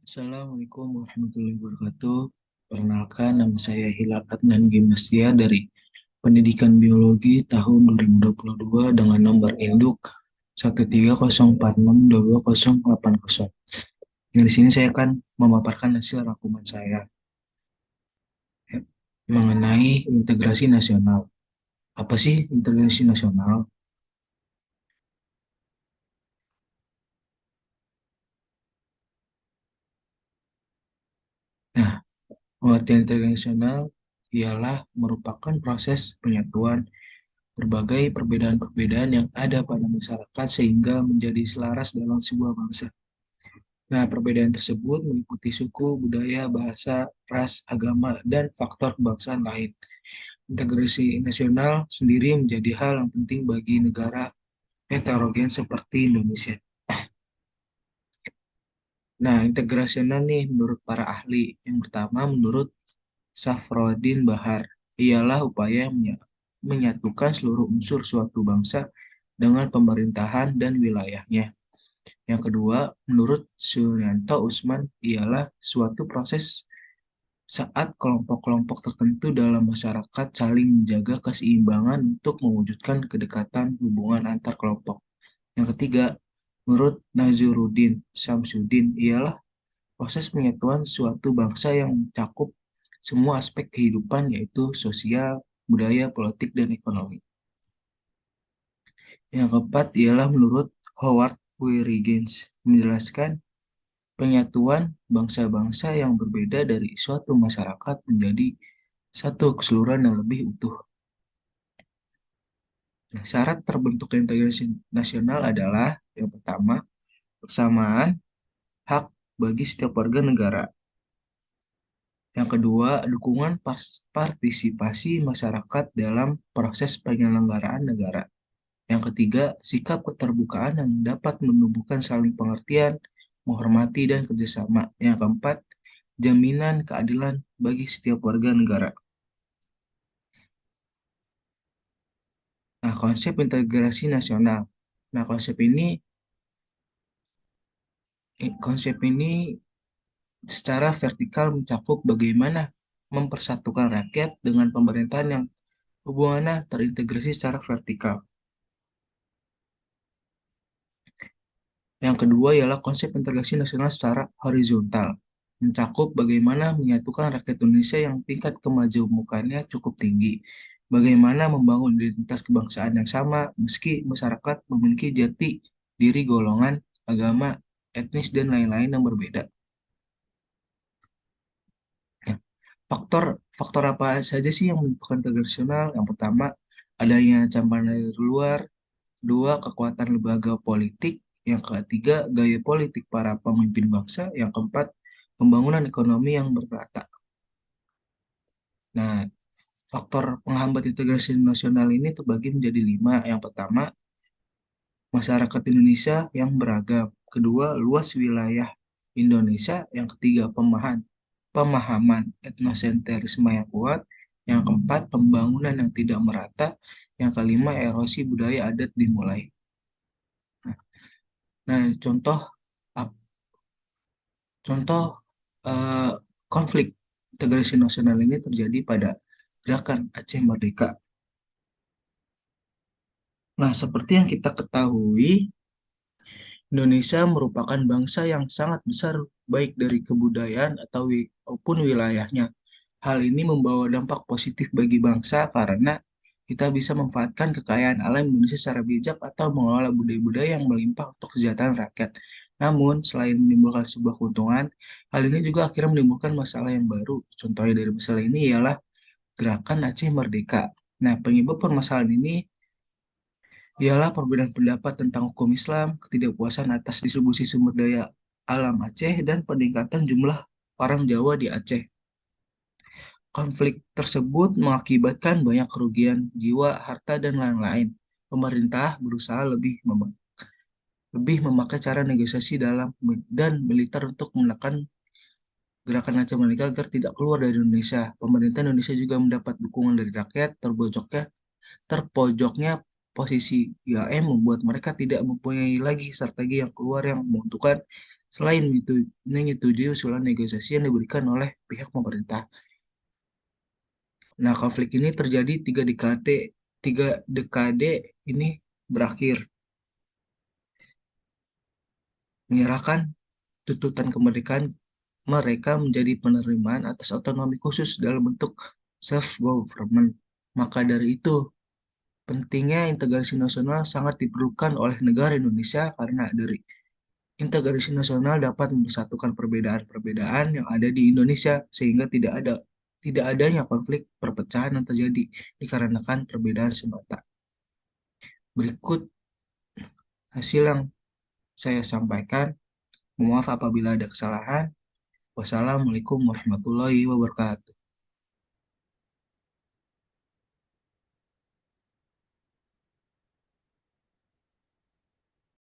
Assalamualaikum warahmatullahi wabarakatuh. Perkenalkan, nama saya Hilal Adnan Gimnasia dari Pendidikan Biologi tahun 2022 dengan nomor induk 130462280. Nah, di sini saya akan memaparkan hasil rangkuman saya mengenai integrasi nasional. Apa sih integrasi nasional? Nah, pengertian integrasi nasional ialah merupakan proses penyatuan berbagai perbedaan-perbedaan yang ada pada masyarakat sehingga menjadi selaras dalam sebuah bangsa. Nah, perbedaan tersebut meliputi suku, budaya, bahasa, ras, agama, dan faktor kebangsaan lain. Integrasi nasional sendiri menjadi hal yang penting bagi negara heterogen seperti Indonesia. Nah, integrasi nasional nih menurut para ahli. Yang pertama, menurut Safroddin Bahar, ialah upaya yang menyatukan seluruh unsur suatu bangsa dengan pemerintahan dan wilayahnya. Yang kedua, menurut Sulianto Usman, ialah suatu proses saat kelompok-kelompok tertentu dalam masyarakat saling menjaga keseimbangan untuk mewujudkan kedekatan hubungan antar kelompok. Yang ketiga, menurut Nazaruddin Samsudin, ialah proses penyatuan suatu bangsa yang mencakup semua aspek kehidupan yaitu sosial, budaya, politik, dan ekonomi. Yang keempat ialah menurut Howard Huygens menjelaskan penyatuan bangsa-bangsa yang berbeda dari suatu masyarakat menjadi satu keseluruhan yang lebih utuh. Nah, syarat terbentuknya integrasi nasional adalah yang pertama, persamaan hak bagi setiap warga negara. Yang kedua, dukungan partisipasi masyarakat dalam proses penyelenggaraan negara. Yang ketiga, sikap keterbukaan yang dapat menumbuhkan saling pengertian, menghormati, dan kerjasama. Yang keempat, jaminan keadilan bagi setiap warga negara. Nah, konsep integrasi nasional. Nah, konsep ini secara vertikal mencakup bagaimana mempersatukan rakyat dengan pemerintahan yang hubungannya terintegrasi secara vertikal. Yang kedua ialah konsep integrasi nasional secara horizontal, mencakup bagaimana menyatukan rakyat Indonesia yang tingkat kemajemukannya cukup tinggi, bagaimana membangun identitas kebangsaan yang sama meski masyarakat memiliki jati diri golongan, agama, etnis, dan lain-lain yang berbeda. Nah, faktor apa saja sih yang menimbulkan integrasi nasional? Yang pertama, adanya campuran dari luar. Kedua, kekuatan lembaga politik. Yang ketiga, gaya politik para pemimpin bangsa. Yang keempat, pembangunan ekonomi yang merata. Nah, faktor penghambat integrasi nasional ini terbagi menjadi lima. Yang pertama, masyarakat Indonesia yang beragam. Kedua, luas wilayah Indonesia. Yang ketiga, pemahaman etnosentrisme yang kuat. Yang keempat, pembangunan yang tidak merata. Yang kelima, erosi budaya adat dimulai. Nah, contoh eh, konflik integrasi nasional ini terjadi pada gerakan Aceh Merdeka. Nah, seperti yang kita ketahui, Indonesia merupakan bangsa yang sangat besar baik dari kebudayaan maupun wilayahnya. Hal ini membawa dampak positif bagi bangsa karena kita bisa memanfaatkan kekayaan alam Indonesia secara bijak atau mengelola budaya-budaya yang melimpah untuk kesejahteraan rakyat. Namun, selain menimbulkan sebuah keuntungan, hal ini juga akhirnya menimbulkan masalah yang baru. Contohnya dari masalah ini ialah gerakan Aceh Merdeka. Nah, penyebab permasalahan ini ialah perbedaan pendapat tentang hukum Islam, ketidakpuasan atas distribusi sumber daya alam Aceh, dan peningkatan jumlah orang Jawa di Aceh. Konflik tersebut mengakibatkan banyak kerugian jiwa, harta, dan lain-lain. Pemerintah berusaha lebih memakai cara negosiasi dan militer untuk menekan gerakan Aceh Merdeka agar tidak keluar dari Indonesia. Pemerintah Indonesia juga mendapat dukungan dari rakyat. Terpojoknya posisi IAM membuat mereka tidak mempunyai lagi strategi yang keluar yang menguntungkan Selain itu, menyetujui usulan negosiasi yang diberikan oleh pihak pemerintah. Nah, konflik ini terjadi 3 dekade. 3 dekade ini berakhir menyerahkan tuntutan kemerdekaan mereka menjadi penerimaan atas otonomi khusus dalam bentuk self-government. Maka dari itu, pentingnya integrasi nasional sangat diperlukan oleh negara Indonesia karena dari integrasi nasional dapat mempersatukan perbedaan-perbedaan yang ada di Indonesia sehingga tidak adanya konflik perpecahan yang terjadi dikarenakan perbedaan semata. Berikut hasil yang saya sampaikan. Mohon maaf apabila ada kesalahan. Wassalamualaikum warahmatullahi wabarakatuh.